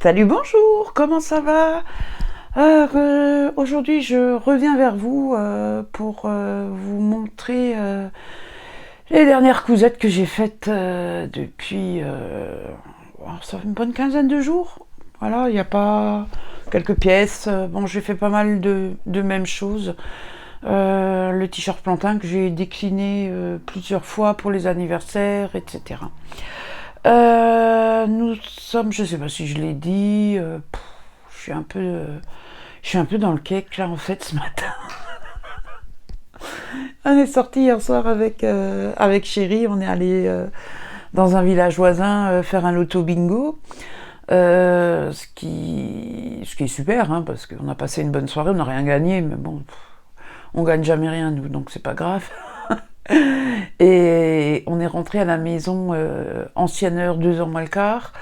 Salut, bonjour, comment ça va? Aujourd'hui, je reviens vers vous pour vous montrer les dernières cousettes que j'ai faites depuis ça fait une bonne quinzaine de jours. Voilà, il n'y a pas quelques pièces. Bon, j'ai fait pas mal de mêmes choses. Le t-shirt plantain que j'ai décliné plusieurs fois pour les anniversaires, etc. Nous sommes, je sais pas si je l'ai dit, je suis un peu dans le cake là en fait ce matin. On est sorti hier soir avec chéri, on est allé dans un village voisin faire un loto bingo. Ce qui est super, hein, parce qu'on a passé une bonne soirée, on n'a rien gagné, mais bon, on gagne jamais rien nous, donc c'est pas grave. Et on est rentré à la maison ancienne heure, 2h moins le quart.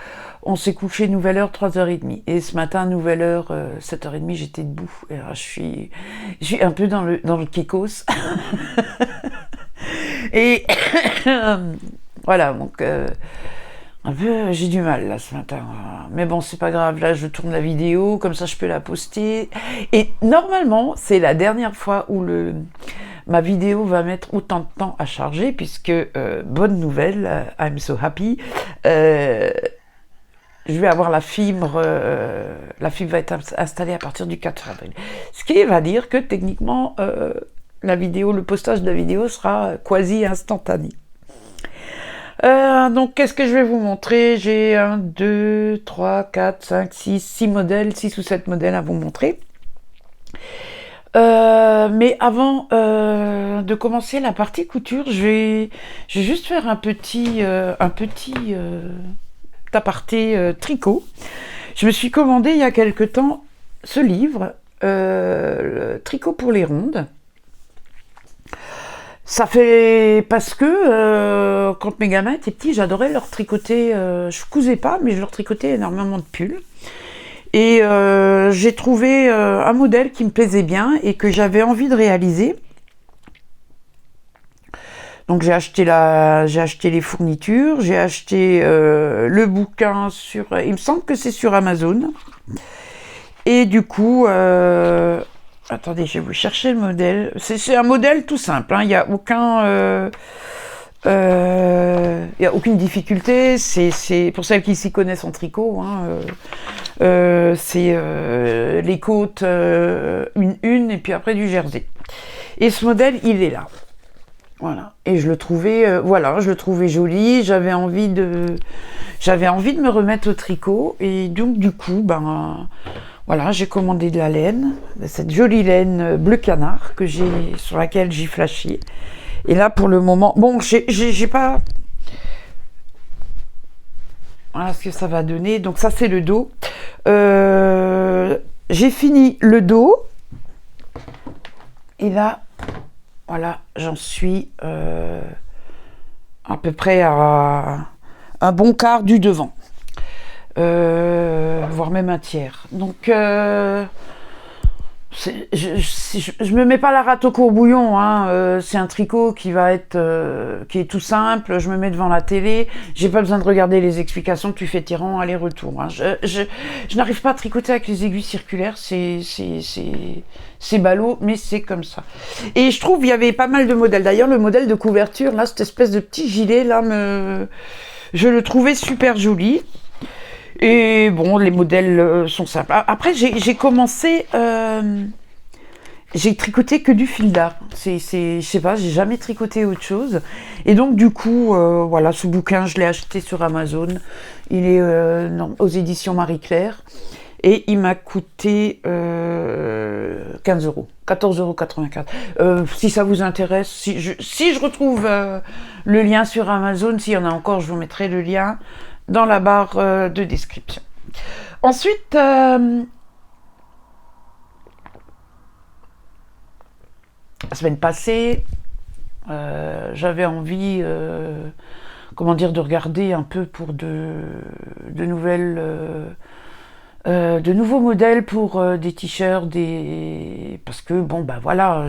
On s'est couché nouvelle heure, 3h30. Et ce matin, nouvelle heure, 7h30, j'étais debout. Et là, je suis un peu dans le kikos. Et voilà, donc un peu, j'ai du mal là ce matin. Mais bon, c'est pas grave. Là, je tourne la vidéo, comme ça, je peux la poster. Et normalement, c'est la dernière fois où ma vidéo va mettre autant de temps à charger, puisque, bonne nouvelle, I'm so happy, je vais avoir la fibre va être installée à partir du 4 avril. Ce qui va dire que techniquement, le postage de la vidéo sera quasi instantané. Donc, qu'est-ce que je vais vous montrer? J'ai 1, 2, 3, 4, 5, 6 modèles, 6 ou 7 modèles à vous montrer. Mais avant de commencer la partie couture, je vais juste faire un petit aparté tricot. Je me suis commandé il y a quelque temps ce livre, le Tricot pour les rondes. Ça fait parce que quand mes gamins étaient petits, j'adorais leur tricoter. Je cousais pas, mais je leur tricotais énormément de pulls. Et j'ai trouvé un modèle qui me plaisait bien et que j'avais envie de réaliser. Donc j'ai acheté les fournitures, j'ai acheté le bouquin il me semble que c'est sur Amazon. Et du coup, attendez, je vais vous chercher le modèle. C'est un modèle tout simple, hein, il n'y a aucune difficulté. C'est pour celles qui s'y connaissent en tricot, hein, c'est les côtes une et puis après du jersey. Et ce modèle, il est là. Voilà. Et je le trouvais joli. J'avais envie de me remettre au tricot. Et donc du coup, voilà, j'ai commandé de la laine, cette jolie laine bleu canard sur laquelle j'ai flashé. Et là, pour le moment, bon, j'ai pas. Voilà ce que ça va donner. Donc ça, c'est le dos. J'ai fini le dos. Et là, voilà, j'en suis à peu près à un bon quart du devant. Voire même un tiers. Donc, je me mets pas la rate au courbouillon, hein. C'est un tricot qui est tout simple. Je me mets devant la télé, j'ai pas besoin de regarder les explications. Tu fais tirant aller-retour, hein. Je n'arrive pas à tricoter avec les aiguilles circulaires, c'est ballot, mais c'est comme ça. Et je trouve il y avait pas mal de modèles. D'ailleurs, le modèle de couverture là, cette espèce de petit gilet là, je le trouvais super joli. Et bon, les modèles sont simples. Après, j'ai commencé, j'ai tricoté que du fil d'art. Je sais pas, j'ai jamais tricoté autre chose. Et donc, du coup, voilà, ce bouquin, je l'ai acheté sur Amazon. Il est aux éditions Marie-Claire. Et il m'a coûté 15 euros, 14,84 €. Si ça vous intéresse, si je retrouve le lien sur Amazon, s'il y en a encore, je vous mettrai le lien dans la barre de description. Ensuite, la semaine passée, j'avais envie, de regarder un peu pour de nouveaux modèles pour des t-shirts, parce que bon voilà,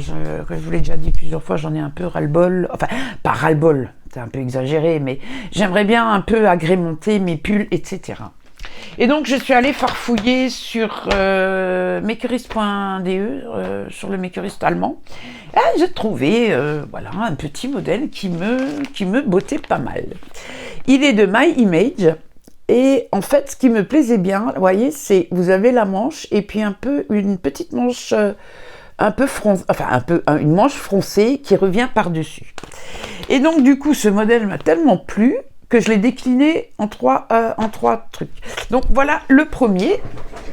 comme je vous l'ai déjà dit plusieurs fois, j'en ai un peu ras-le-bol, enfin pas ras-le-bol, c'est un peu exagéré, mais j'aimerais bien un peu agrémenter mes pulls, etc. Et donc, je suis allée farfouiller sur makerist.de, sur le makerist allemand. Et j'ai trouvé voilà, un petit modèle qui me bottait pas mal. Il est de My Image. Et en fait, ce qui me plaisait bien, vous voyez, c'est vous avez la manche et puis une petite manche un peu froncée, enfin une manche froncée qui revient par-dessus. Et donc du coup, ce modèle m'a tellement plu que je l'ai décliné en trois trucs. Donc voilà le premier.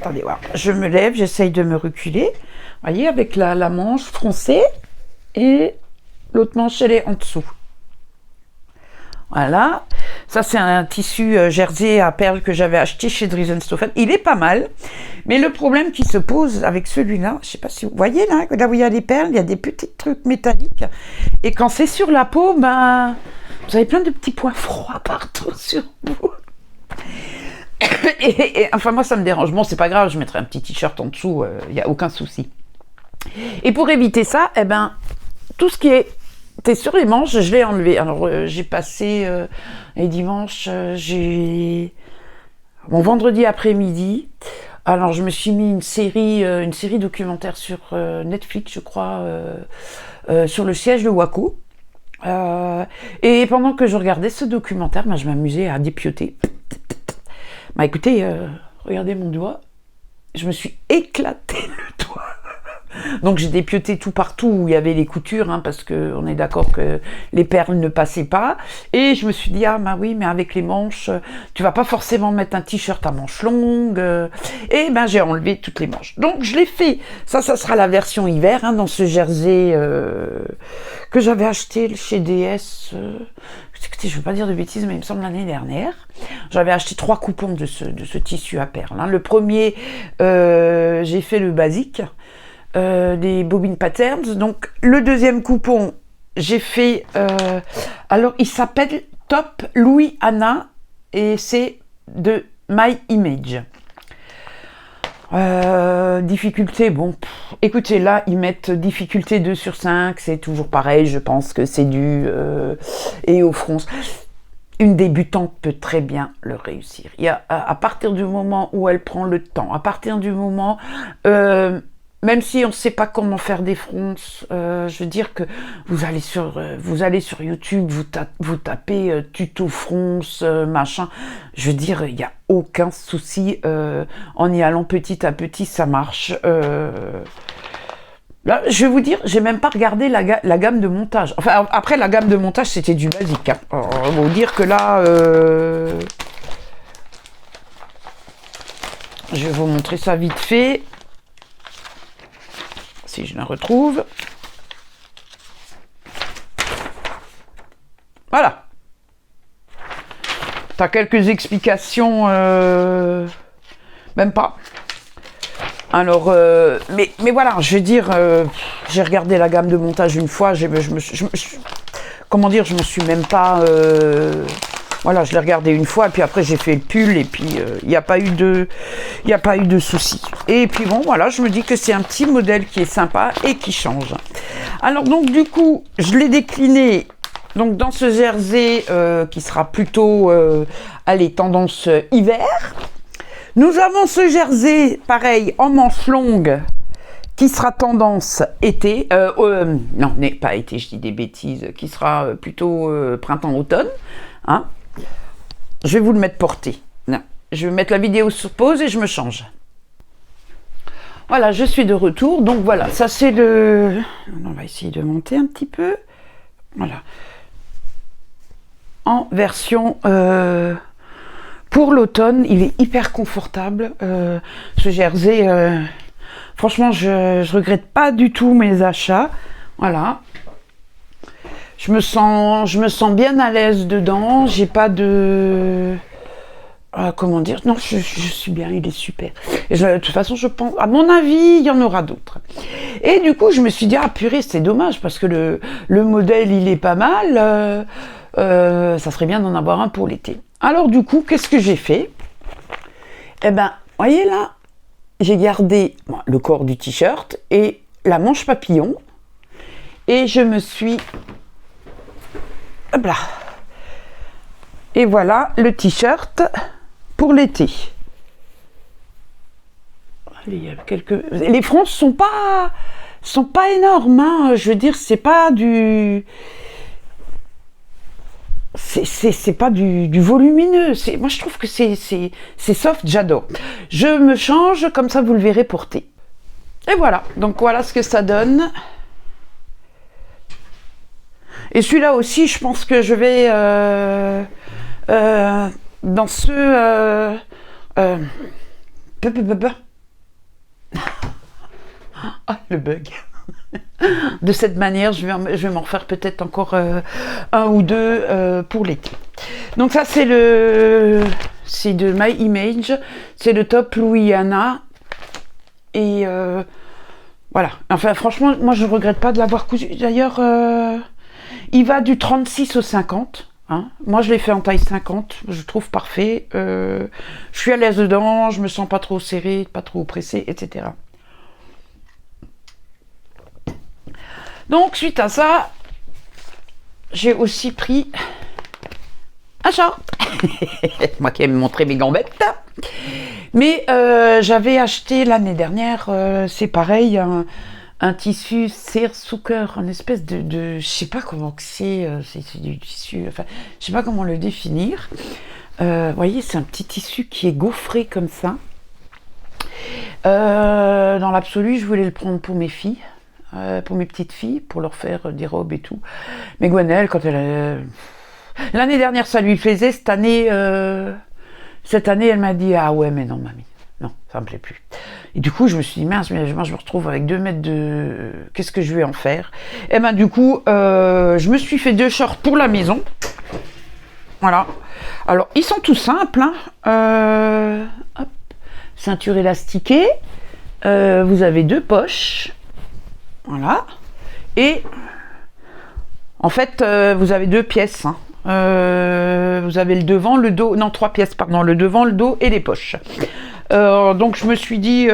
Attendez, voilà. Je me lève, j'essaye de me reculer. Vous voyez, avec la manche froncée et l'autre manche, elle est en dessous. Voilà. Ça, c'est un tissu jersey à perles que j'avais acheté chez Dries&Stoffen. Il est pas mal. Mais le problème qui se pose avec celui-là, je sais pas si vous voyez là où il y a des perles, il y a des petits trucs métalliques. Et quand c'est sur la peau, ben, vous avez plein de petits points froids partout sur vous. Et enfin, moi, ça me dérange. Bon, c'est pas grave, je mettrai un petit t-shirt en dessous, il n'y a aucun souci. Et pour éviter ça, eh ben, tout ce qui est sur les manches, je l'ai enlevé. Alors, j'ai passé les dimanches, mon vendredi après-midi. Alors, je me suis mis une série documentaire sur Netflix, je crois, sur le siège de Waco. Et pendant que je regardais ce documentaire, ben, je m'amusais à dépioter. Bah écoutez, regardez mon doigt, je me suis éclaté le doigt. Donc j'ai dépioté tout partout où il y avait les coutures, hein, parce qu'on est d'accord que les perles ne passaient pas. Et je me suis dit, ah bah oui, mais avec les manches, tu vas pas forcément mettre un t-shirt à manches longues. Et ben j'ai enlevé toutes les manches. Donc je l'ai fait. Ça sera la version hiver, hein, dans ce jersey que j'avais acheté chez DS. Écoutez, je ne veux pas dire de bêtises, mais il me semble l'année dernière. J'avais acheté 3 coupons de ce tissu à perles. Hein. Le premier, j'ai fait le basique. Des bobines patterns. Donc le deuxième coupon, j'ai fait alors il s'appelle Top Louis Anna et c'est de My Image. Difficulté, bon, écoutez, là ils mettent difficulté 2/5, c'est toujours pareil, je pense que c'est dû et au front. Une débutante peut très bien le réussir. Il y a, à partir du moment où elle prend le temps, à partir du moment même si on ne sait pas comment faire des fronces, je veux dire que vous allez sur YouTube, vous tapez tuto fronce, machin. Je veux dire, il n'y a aucun souci. En y allant petit à petit, ça marche. Là, je vais vous dire, j'ai même pas regardé la gamme de montage. Enfin, après, la gamme de montage, c'était du basique. Hein. On va vous dire que là... je vais vous montrer ça vite fait. Si je la retrouve. Voilà. T'as quelques explications, même pas. Alors, mais voilà, je veux dire, j'ai regardé la gamme de montage une fois, comment dire, je me suis même pas... voilà, je l'ai regardé une fois, et puis après j'ai fait le pull, et puis il n'y a pas eu de soucis. Et puis bon, voilà, je me dis que c'est un petit modèle qui est sympa et qui change. Alors donc du coup, je l'ai décliné donc dans ce jersey qui sera plutôt, allez, tendance hiver. Nous avons ce jersey, pareil, en manches longues, qui sera tendance été. Non, pas été, je dis des bêtises, qui sera plutôt printemps-automne. Hein. Je vais vous le mettre porté. Non. Je vais mettre la vidéo sur pause et je me change. Voilà, je suis de retour. Donc voilà, ça c'est le... On va essayer de monter un petit peu. Voilà. En version... pour l'automne, il est hyper confortable. Ce jersey, franchement, je regrette pas du tout mes achats. Voilà. Je me sens bien à l'aise dedans. J'ai pas de... comment dire? Non, je suis bien, il est super. Et de toute façon, je pense... À mon avis, il y en aura d'autres. Et du coup, je me suis dit, ah purée, c'est dommage, parce que le modèle, il est pas mal. Ça serait bien d'en avoir un pour l'été. Alors du coup, qu'est-ce que j'ai fait? Eh ben, voyez là, j'ai gardé le corps du t-shirt et la manche papillon. Et je me suis... Hop là. Et voilà le t-shirt pour l'été. Allez, il y a quelques... Les fronces sont pas énormes, hein. Je veux dire, c'est pas du... C'est pas du volumineux. Moi, je trouve que c'est soft, j'adore. Je me change, comme ça, vous le verrez porter. Et voilà. Donc, voilà ce que ça donne. Et celui-là aussi, je pense que je vais... dans ce... Ah, le bug. De cette manière, je vais m'en refaire peut-être encore un ou deux pour l'été. Donc ça, c'est de My Image. C'est le top Louisiana. Et voilà. Enfin, franchement, moi, je ne regrette pas de l'avoir cousu. D'ailleurs, il va du 36 au 50. Hein. Moi, je l'ai fait en taille 50. Je trouve parfait. Je suis à l'aise dedans. Je me sens pas trop serrée, pas trop pressée, etc. Donc, suite à ça, j'ai aussi pris un short. Moi qui aime montrer mes gambettes. Mais j'avais acheté l'année dernière, c'est pareil, un tissu seersucker, une espèce de je sais pas comment que c'est du tissu, enfin, je sais pas comment le définir. Vous voyez, c'est un petit tissu qui est gaufré comme ça. Dans l'absolu, je voulais le prendre pour mes filles. Pour mes petites filles, pour leur faire des robes et tout. Mais Gwenelle, quand elle... L'année dernière, ça lui plaisait. Cette année, elle m'a dit « Ah ouais, mais non, mamie. Non, ça me plaît plus. » Et du coup, je me suis dit « Mince, mais moi, je me retrouve avec 2 mètres de... Qu'est-ce que je vais en faire ?» Et ben du coup, je me suis fait 2 shorts pour la maison. Voilà. Alors, ils sont tout simples. Hein. Hop. Ceinture élastiquée. Vous avez 2 poches. Voilà. Et en fait, vous avez 2 pièces. Hein. Vous avez le devant, le dos. Non, 3 pièces, pardon. Le devant, le dos et les poches. Donc, je me suis dit,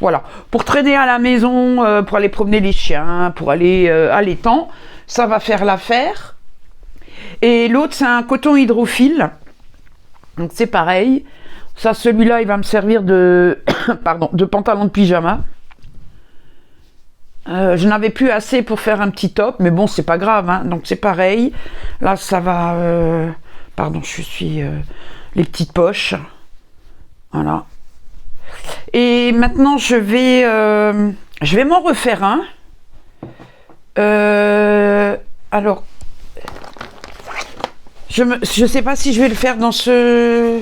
voilà. Pour traîner à la maison, pour aller promener les chiens, pour aller à l'étang, ça va faire l'affaire. Et l'autre, c'est un coton hydrophile. Donc, c'est pareil. Ça, celui-là, il va me servir de, pardon, de pantalon de pyjama. Je n'avais plus assez pour faire un petit top, mais bon, c'est pas grave, hein. Donc c'est pareil. Là, ça va... pardon, je suis... les petites poches. Voilà. Et maintenant, je vais m'en refaire un. Alors, je sais pas si je vais le faire dans ce...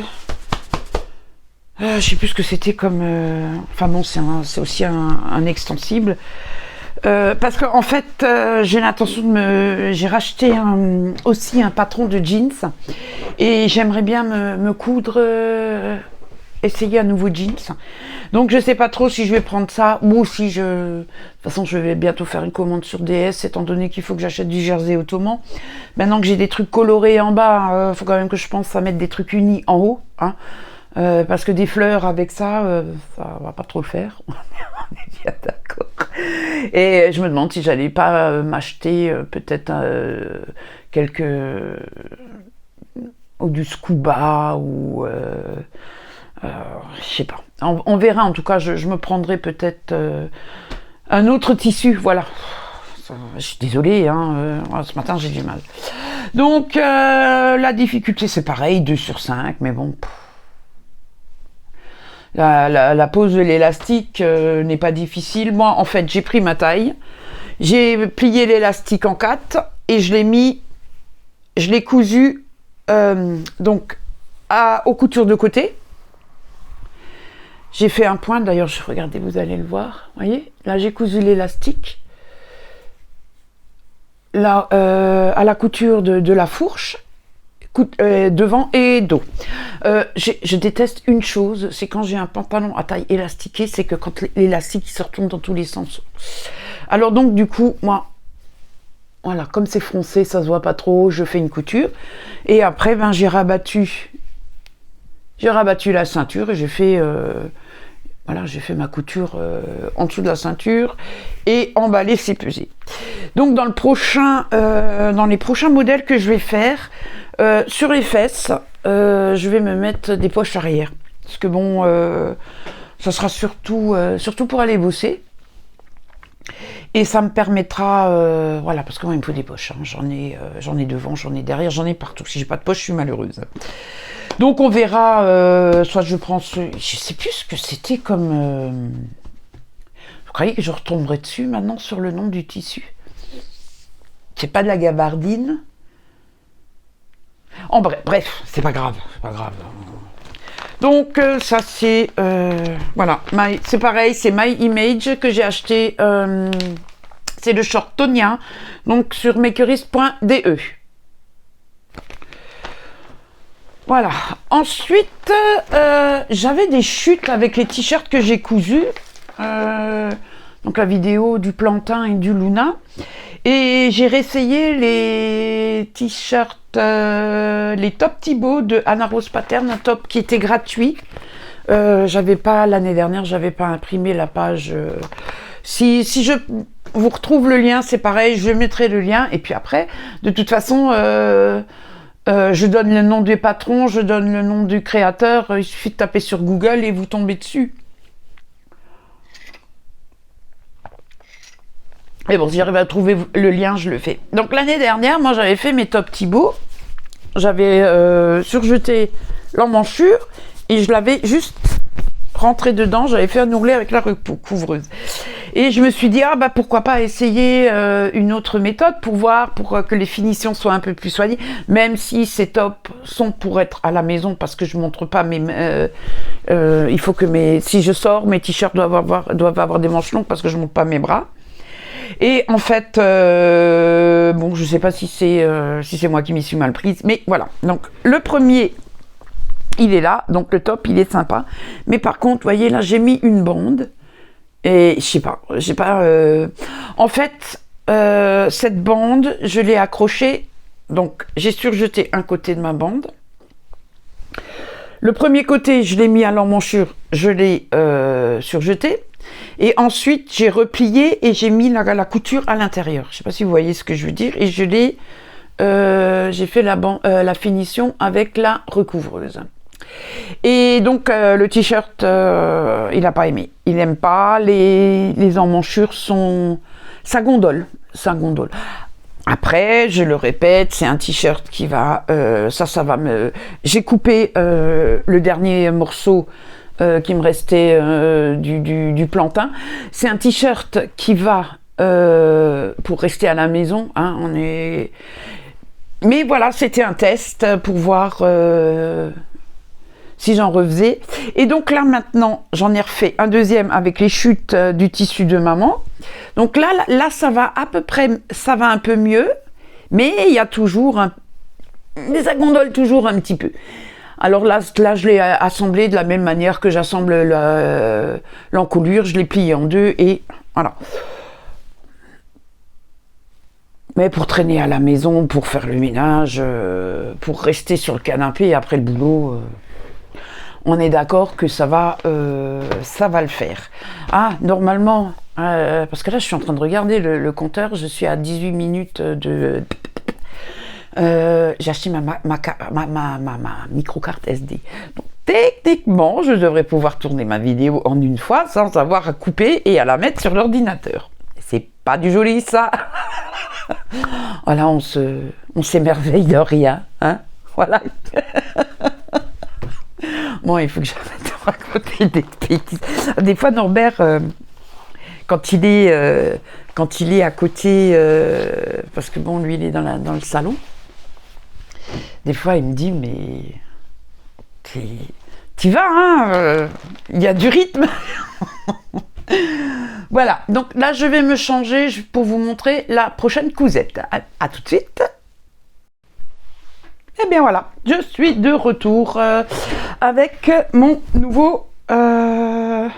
je sais plus ce que c'était comme... Enfin bon, c'est aussi un extensible. Parce qu'en fait, j'ai l'intention j'ai racheté aussi un patron de jeans et j'aimerais bien me coudre, essayer un nouveau jeans. Donc je sais pas trop si je vais prendre ça ou si de toute façon je vais bientôt faire une commande sur DS étant donné qu'il faut que j'achète du jersey ottoman. Maintenant que j'ai des trucs colorés en bas, faut quand même que je pense à mettre des trucs unis en haut, hein. Parce que des fleurs avec ça, ça va pas trop le faire. On est bien d'accord. Et je me demande si j'allais pas m'acheter peut-être quelques ou du scuba ou je sais pas. On verra. En tout cas, je me prendrai peut-être un autre tissu. Voilà. Je suis désolée. Hein, ce matin j'ai du mal. Donc la difficulté c'est pareil, 2 sur 5, mais bon. La pose de l'élastique n'est pas difficile. Moi, en fait, j'ai pris ma taille, j'ai plié l'élastique en 4 et je l'ai cousu donc aux coutures de côté. J'ai fait un point, d'ailleurs, regardez, vous allez le voir. Vous voyez, là, j'ai cousu l'élastique là à la couture de la fourche. Devant et dos. Je déteste une chose, c'est quand j'ai un pantalon à taille élastiquée, c'est que quand l'élastique se retourne dans tous les sens. Alors donc du coup, moi, voilà, comme c'est froncé, ça se voit pas trop, je fais une couture. Et après, ben, j'ai rabattu la ceinture et j'ai fait ma couture en dessous de la ceinture et emballé, c'est pesé. Donc dans les prochains modèles que je vais faire, sur les fesses, je vais me mettre des poches arrière. Parce que bon, Ça sera surtout pour aller bosser. Et ça me permettra, voilà, parce que moi il me faut des poches, hein. J'en ai devant, j'en ai derrière, j'en ai partout. Si j'ai pas de poche, je suis malheureuse. Donc on verra, soit je prends je sais plus ce que c'était comme... Vous croyez que je retomberai dessus maintenant sur le nom du tissu? C'est pas de la gabardine. En bref, c'est pas grave, c'est pas grave. Donc ça c'est voilà, c'est pareil, c'est My Image que j'ai acheté, c'est le short tonien, donc sur makerist.de. Voilà. Ensuite, j'avais des chutes avec les t-shirts que j'ai cousus, donc la vidéo du Plantain et du Luna, et j'ai réessayé les t-shirts, les top Thibaut de Anna Rose Pattern, un top qui était gratuit. J'avais pas, l'année dernière, j'avais pas imprimé la page. Si je vous retrouve le lien, c'est pareil, je mettrai le lien, et puis après, de toute façon, je donne le nom des patrons, je donne le nom du créateur, il suffit de taper sur Google et vous tombez dessus. Et bon, si j'arrive à trouver le lien, je le fais. Donc l'année dernière, moi j'avais fait mes top Thibaut, j'avais surjeté l'emmanchure et je l'avais juste rentré dedans, j'avais fait un ourlet avec la recouvreuse. Et je me suis dit, ah bah pourquoi pas essayer une autre méthode pour voir, pour que les finitions soient un peu plus soignées, même si ces tops sont pour être à la maison, parce que je montre pas mes... il faut que si je sors, mes t-shirts doivent avoir des manches longues parce que je montre pas mes bras. Et en fait, bon, je sais pas si c'est moi qui m'y suis mal prise, mais voilà. Donc le premier, il est là, donc le top, il est sympa. Mais par contre, vous voyez, là, j'ai mis une bande. Et je sais pas, en fait, cette bande, je l'ai accrochée, donc j'ai surjeté un côté de ma bande. Le premier côté, je l'ai mis à l'emmanchure, je l'ai surjeté. Et ensuite, j'ai replié et j'ai mis la couture à l'intérieur. Je sais pas si vous voyez ce que je veux dire. Et j'ai fait la finition avec la recouvreuse. Et donc le t-shirt, il n'a pas aimé. Il n'aime pas. Les emmanchures ça gondole. Après, je le répète, c'est un t-shirt qui va... ça va me... J'ai coupé le dernier morceau qui me restait du plantain. C'est un t-shirt qui va pour rester à la maison. Hein, Mais voilà, c'était un test pour voir... si j'en refaisais. Et donc là, maintenant, j'en ai refait un deuxième avec les chutes du tissu de maman. Donc là, ça va à peu près, ça va un peu mieux, mais il y a toujours mais ça gondole toujours un petit peu. Alors là je l'ai assemblé de la même manière que j'assemble l'encolure, je l'ai plié en deux et voilà. Mais pour traîner à la maison, pour faire le ménage, pour rester sur le canapé après le boulot... on est d'accord que ça va le faire. Ah, normalement, parce que là, je suis en train de regarder le compteur, je suis à 18 minutes de... j'ai acheté ma micro-carte SD. Donc, techniquement, je devrais pouvoir tourner ma vidéo en une fois sans avoir à couper et à la mettre sur l'ordinateur. C'est pas du joli, ça. Voilà, on s'émerveille de rien, hein. Voilà. Bon, il faut que j'arrête de raconter des bêtises. Des fois, Norbert, quand il est à côté, parce que bon, lui, il est dans le salon, des fois, il me dit, mais t'y vas, hein, il y a du rythme. Voilà, donc là, je vais me changer pour vous montrer la prochaine cousette. À tout de suite. Et bien voilà, je suis de retour avec mon nouveau... ma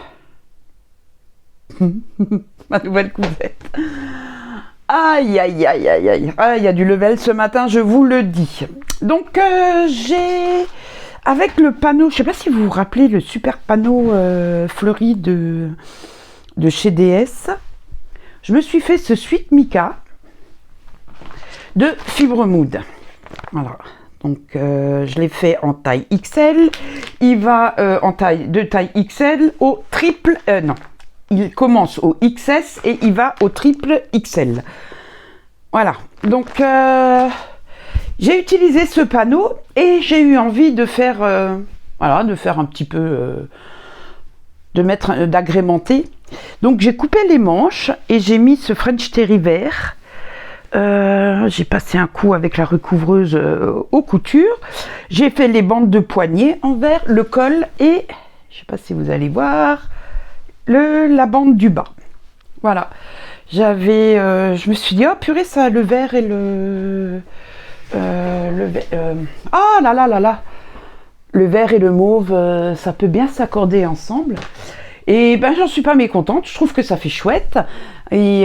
nouvelle cousette. Aïe, aïe, aïe, aïe, aïe. Ah, il y a du level ce matin, je vous le dis. Donc, j'ai... Avec le panneau, je ne sais pas si vous vous rappelez le super panneau fleuri de chez DS, je me suis fait ce Sweet Mica de Fibre Mood. Voilà. Donc je l'ai fait en taille XL. Il va de taille XL au triple... non, il commence au XS et il va au triple XL. Voilà, donc j'ai utilisé ce panneau et j'ai eu envie de faire, voilà, de faire un petit peu, d'agrémenter. Donc j'ai coupé les manches et j'ai mis ce French Terry vert. J'ai passé un coup avec la recouvreuse aux coutures. J'ai fait les bandes de poignet en vert, le col et, je sais pas si vous allez voir, la bande du bas. Voilà. Je me suis dit, oh purée, ça, le vert et ah là là là là, le vert et le mauve, ça peut bien s'accorder ensemble. Et ben j'en suis pas mécontente, je trouve que ça fait chouette. Et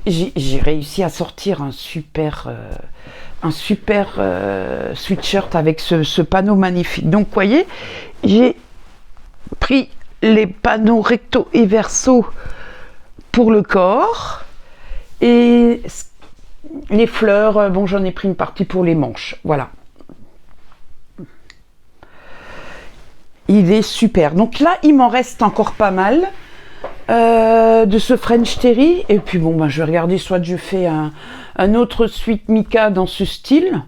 j'ai réussi à sortir un super sweatshirt avec ce panneau magnifique. Donc vous voyez, j'ai pris les panneaux recto et verso pour le corps et les fleurs, bon j'en ai pris une partie pour les manches, voilà. Il est super. Donc là, il m'en reste encore pas mal de ce French Terry. Et puis bon, ben, je vais regarder, soit je fais un autre suite Mica dans ce style.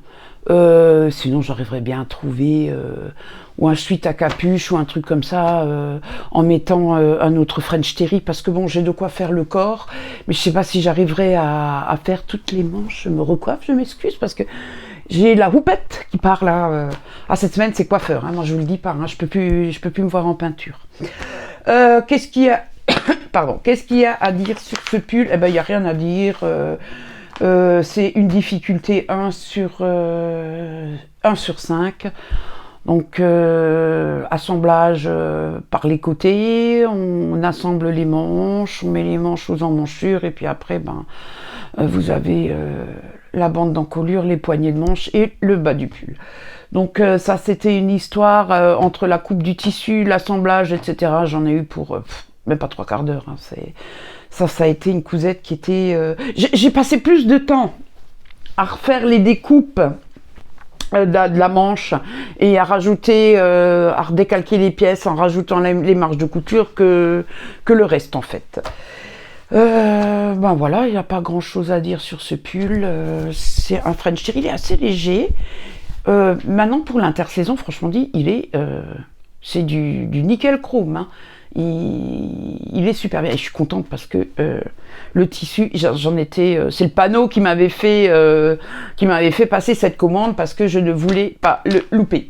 Sinon, j'arriverais bien à trouver ou un suite à capuche ou un truc comme ça en mettant un autre French Terry. Parce que bon, j'ai de quoi faire le corps. Mais je sais pas si j'arriverai à faire toutes les manches. Je me recoiffe, je m'excuse parce que j'ai la houppette qui part là. Cette semaine, c'est coiffeur. Hein, moi, je vous le dis pas. Hein, je peux plus me voir en peinture. Qu'est-ce qu'il y a Pardon. Qu'est-ce qu'il y a à dire sur ce pull? Eh ben, il n'y a rien à dire. C'est une difficulté 1 sur 5. Donc, assemblage par les côtés. On assemble les manches. On met les manches aux emmanchures. Et puis après, ben, vous avez la bande d'encolure, les poignées de manches et le bas du pull. Donc ça, c'était une histoire entre la coupe du tissu, l'assemblage, etc. J'en ai eu pour même pas 3 quarts d'heure. Hein. Ça a été une cousette qui était... J'ai passé plus de temps à refaire les découpes de la manche et à rajouter, à redécalquer les pièces en rajoutant les marges de couture que le reste en fait. Ben voilà, il n'y a pas grand chose à dire sur ce pull. C'est un French Terry, il est assez léger. Maintenant pour l'intersaison, franchement dit, c'est du nickel chrome. Hein. Il est super bien et je suis contente parce que le tissu, c'est le panneau qui m'avait fait passer cette commande parce que je ne voulais pas le louper.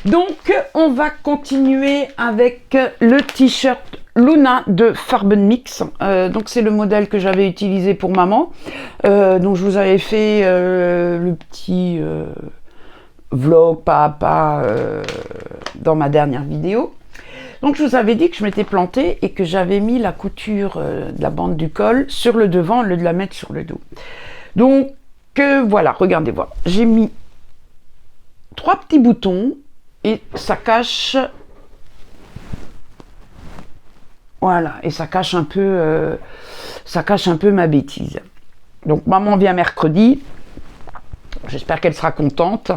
Donc on va continuer avec le t-shirt Luna de Farben Mix. Donc c'est le modèle que j'avais utilisé pour maman. Donc je vous avais fait le petit vlog pas à pas dans ma dernière vidéo. Donc je vous avais dit que je m'étais plantée et que j'avais mis la couture de la bande du col sur le devant au lieu de la mettre sur le dos. Donc voilà, regardez, voilà. J'ai mis 3 petits boutons et ça cache... Voilà, et ça cache un peu ma bêtise. Donc maman vient mercredi. J'espère qu'elle sera contente.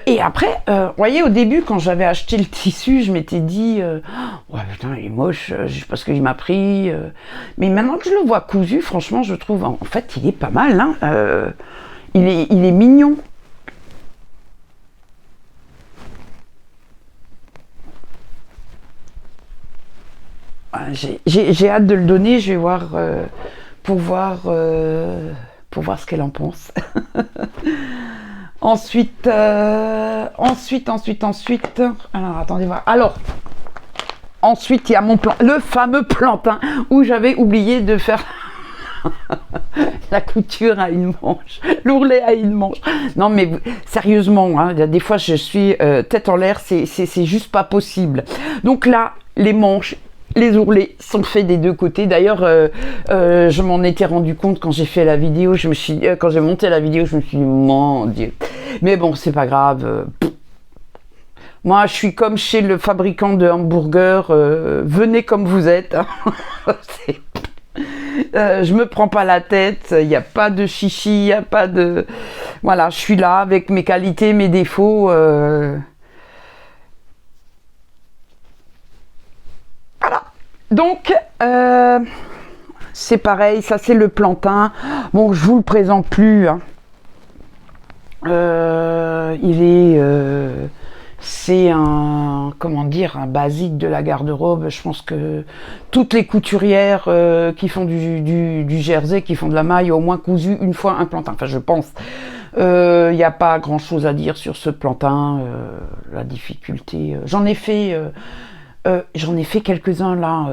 Et après, vous voyez, au début, quand j'avais acheté le tissu, je m'étais dit, ouais, putain, il est moche, je sais pas ce qu'il m'a pris. Mais maintenant que je le vois cousu, franchement, je trouve, en fait, il est pas mal. Hein, il est mignon. J'ai hâte de le donner, je vais voir pour voir ce qu'elle en pense. Ensuite, alors attendez voir. Alors, ensuite il y a le fameux plantain où j'avais oublié de faire la couture à une manche, l'ourlet à une manche. Non mais sérieusement, hein, des fois je suis tête en l'air, c'est juste pas possible. Donc là, les manches, les ourlets sont faits des deux côtés. D'ailleurs, je m'en étais rendu compte quand j'ai fait la vidéo. Quand j'ai monté la vidéo, je me suis dit, mon Dieu. Mais bon, c'est pas grave. Moi, je suis comme chez le fabricant de hamburgers. Venez comme vous êtes. Hein. Je me prends pas la tête. Il n'y a pas de chichi. Il n'y a pas de... Voilà, je suis là avec mes qualités, mes défauts. Voilà. Donc, c'est pareil, ça c'est le plantain. Bon, je vous le présente plus. Hein. C'est comment dire, un basique de la garde-robe. Je pense que toutes les couturières qui font du jersey, qui font de la maille, ont au moins cousu une fois un plantain. Enfin, je pense. Il n'y a pas grand-chose à dire sur ce plantain. La difficulté. J'en ai fait quelques-uns là.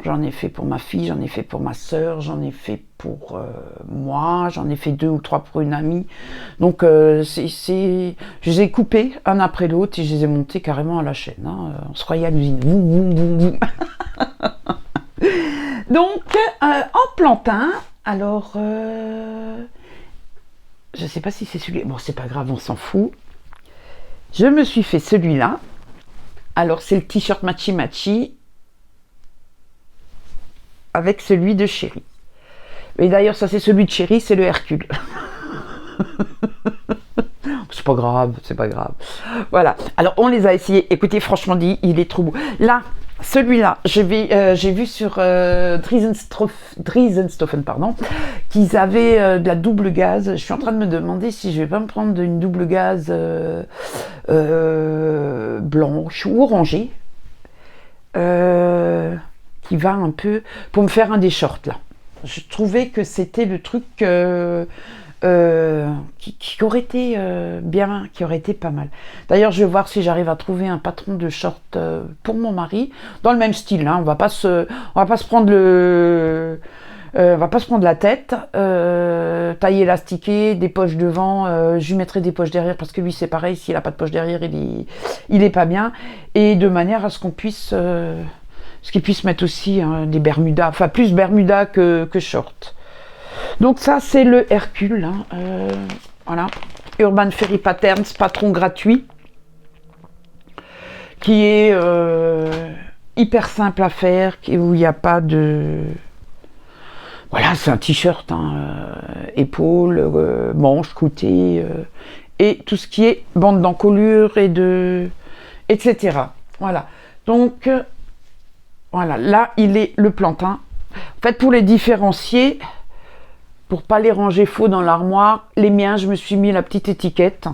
J'en ai fait pour ma fille, j'en ai fait pour ma soeur, j'en ai fait pour moi, j'en ai fait 2 ou 3 pour une amie. Donc je les ai coupés un après l'autre et je les ai montés carrément à la chaîne. Hein. On se croyait à l'usine. Boum, boum, boum, boum. Donc en plantain, alors je ne sais pas si c'est celui. Bon, c'est pas grave, on s'en fout. Je me suis fait celui-là. Alors, c'est le t-shirt Matchy Matchy avec celui de Chéri. Et d'ailleurs, ça, c'est celui de Chéri, c'est le Hercule. C'est pas grave, c'est pas grave. Voilà. Alors, on les a essayés. Écoutez, franchement dit, il est trop beau. Là, celui-là, j'ai vu sur Driesenstoffen, pardon, qu'ils avaient de la double gaze. Je suis en train de me demander si je vais pas me prendre une double gaze blanche ou orangée, qui va un peu pour me faire un des shorts là. Je trouvais que c'était le truc qui aurait été bien, qui aurait été pas mal. D'ailleurs, je vais voir si j'arrive à trouver un patron de short pour mon mari dans le même style. Hein. On va pas se prendre on va pas se prendre la tête. Taille élastiquée, des poches devant. Je lui mettrai des poches derrière parce que lui c'est pareil. S'il a pas de poche derrière, il est pas bien. Et de manière à ce qu'on puisse qu'il puisse mettre aussi des bermudas, enfin plus bermudas que short. Donc ça c'est le Hercule, hein. Voilà, Urban Ferry Patterns, patron gratuit, qui est hyper simple à faire, où il n'y a pas de... Voilà, c'est un t-shirt, hein, épaules, manches, côté, et tout ce qui est bande d'encolure etc. Voilà, donc voilà, là il est le plantain. En fait, pour les différencier, pour pas les ranger faux dans l'armoire, les miens, je me suis mis la petite étiquette.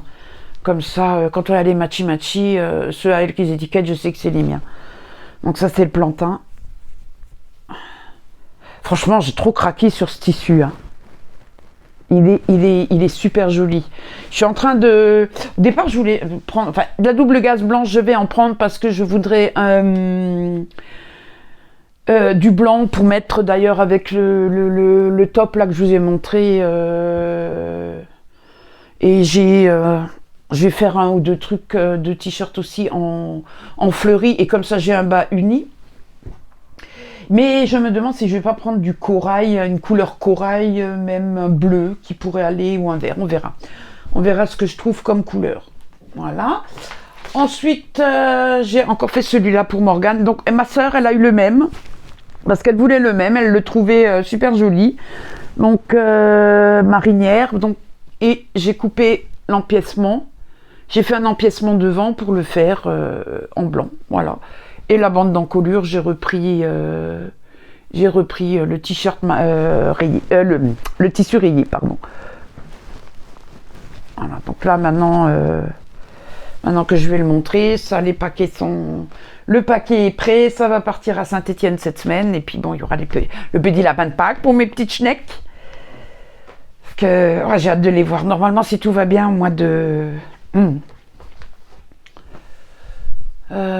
Comme ça, quand on a les Matchy Matchy, ceux avec les étiquettes, je sais que c'est les miens. Donc ça, c'est le plantain. Franchement, j'ai trop craqué sur ce tissu. Hein. Il est super joli. Je suis en train de... Au départ, je voulais prendre... Enfin, de la double gaze blanche, je vais en prendre parce que je voudrais... du blanc pour mettre d'ailleurs avec le top là que je vous ai montré et je vais faire 1 ou 2 trucs de t-shirt aussi en fleuri et comme ça j'ai un bas uni, mais je me demande si je vais pas prendre du corail, une couleur corail, même un bleu qui pourrait aller ou un vert, on verra ce que je trouve comme couleur. Voilà. Ensuite j'ai encore fait celui-là pour Morgane, donc ma soeur elle a eu le même parce qu'elle voulait le même, elle le trouvait super joli. Donc marinière, donc, et j'ai coupé l'empiècement. J'ai fait un empiècement devant pour le faire en blanc, voilà. Et la bande d'encolure, j'ai repris le t-shirt rayé, le tissu rayé, pardon. Voilà, donc là maintenant que je vais le montrer, ça, les paquets sont... Le paquet est prêt, ça va partir à Saint-Étienne cette semaine. Et puis bon, il y aura le petit lapin de Pâques pour mes petites schnecks. Parce que ouais, j'ai hâte de les voir. Normalement, si tout va bien, au mois de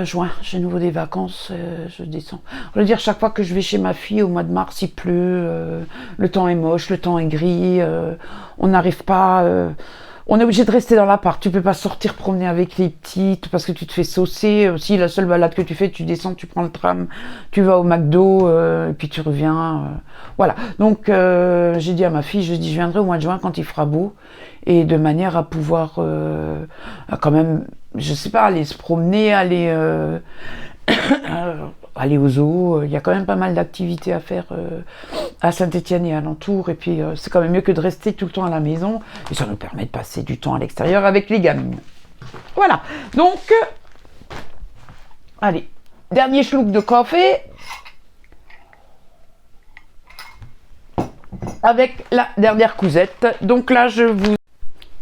juin, j'ai nouveau des vacances, je descends. Je veux dire, chaque fois que je vais chez ma fille, au mois de mars, il pleut, le temps est moche, le temps est gris, on n'arrive pas... on est obligé de rester dans l'appart, tu peux pas sortir promener avec les petites parce que tu te fais saucer. Aussi, la seule balade que tu fais, tu descends, tu prends le tram, tu vas au McDo, et puis tu reviens. Voilà, donc j'ai dit à ma fille, je viendrai au mois de juin quand il fera beau, et de manière à pouvoir quand même, je sais pas, aller se promener, aller aller au zoo. Il y a quand même pas mal d'activités à faire à Saint-Étienne et alentour. Et puis, c'est quand même mieux que de rester tout le temps à la maison. Et ça nous permet de passer du temps à l'extérieur avec les gamines. Voilà. Donc, allez, dernier schluck de café. Avec la dernière cousette. Donc là, je vous...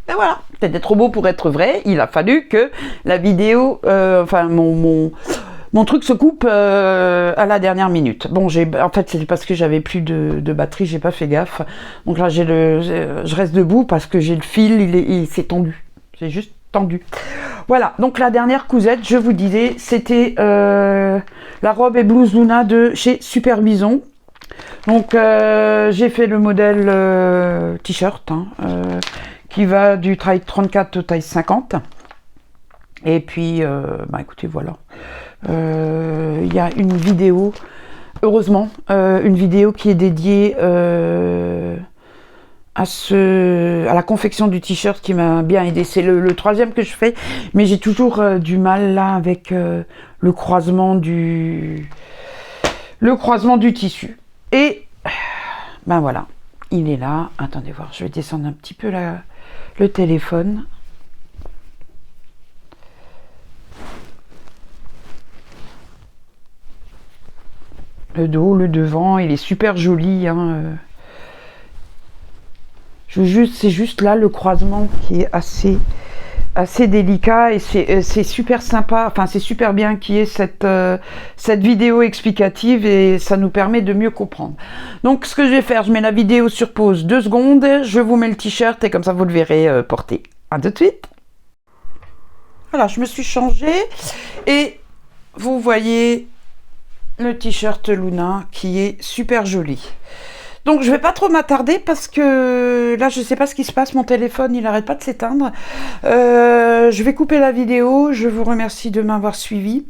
Et voilà, c'était trop beau pour être vrai. Il a fallu que la vidéo, enfin mon truc se coupe à la dernière minute. Bon, en fait, c'est parce que j'avais plus de batterie, j'ai pas fait gaffe. Donc là, je reste debout parce que j'ai le fil, il s'est tendu. C'est juste tendu. Voilà, donc la dernière cousette, je vous disais, c'était la robe et blouse Luna de chez Superbison. Donc j'ai fait le modèle t-shirt qui va du taille 34 au taille 50. Et puis bah écoutez, voilà, il y a une vidéo, heureusement, une vidéo qui est dédiée à la confection du t-shirt qui m'a bien aidé. C'est le troisième que je fais, mais j'ai toujours du mal là avec le croisement du tissu. Et ben voilà, il est là. Attendez voir, je vais descendre un petit peu le téléphone. Le dos, le devant, il est super joli. Hein. C'est juste là le croisement qui est assez délicat, et c'est super sympa, enfin c'est super bien qu'il y ait cette vidéo explicative, et ça nous permet de mieux comprendre. Donc ce que je vais faire, je mets la vidéo sur pause 2 secondes, je vous mets le t-shirt et comme ça vous le verrez porter. À tout de suite. Voilà, je me suis changée et vous voyez le t-shirt Luna qui est super joli. Donc je vais pas trop m'attarder parce que là je sais pas ce qui se passe, mon téléphone il arrête pas de s'éteindre. Je vais couper la vidéo, je vous remercie de m'avoir suivi.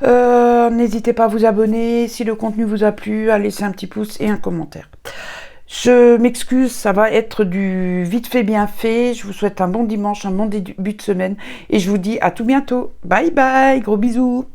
N'hésitez pas à vous abonner si le contenu vous a plu, à laisser un petit pouce et un commentaire. Je m'excuse, ça va être du vite fait bien fait. Je vous souhaite un bon dimanche, un bon début de semaine et je vous dis à tout bientôt. Bye bye, gros bisous.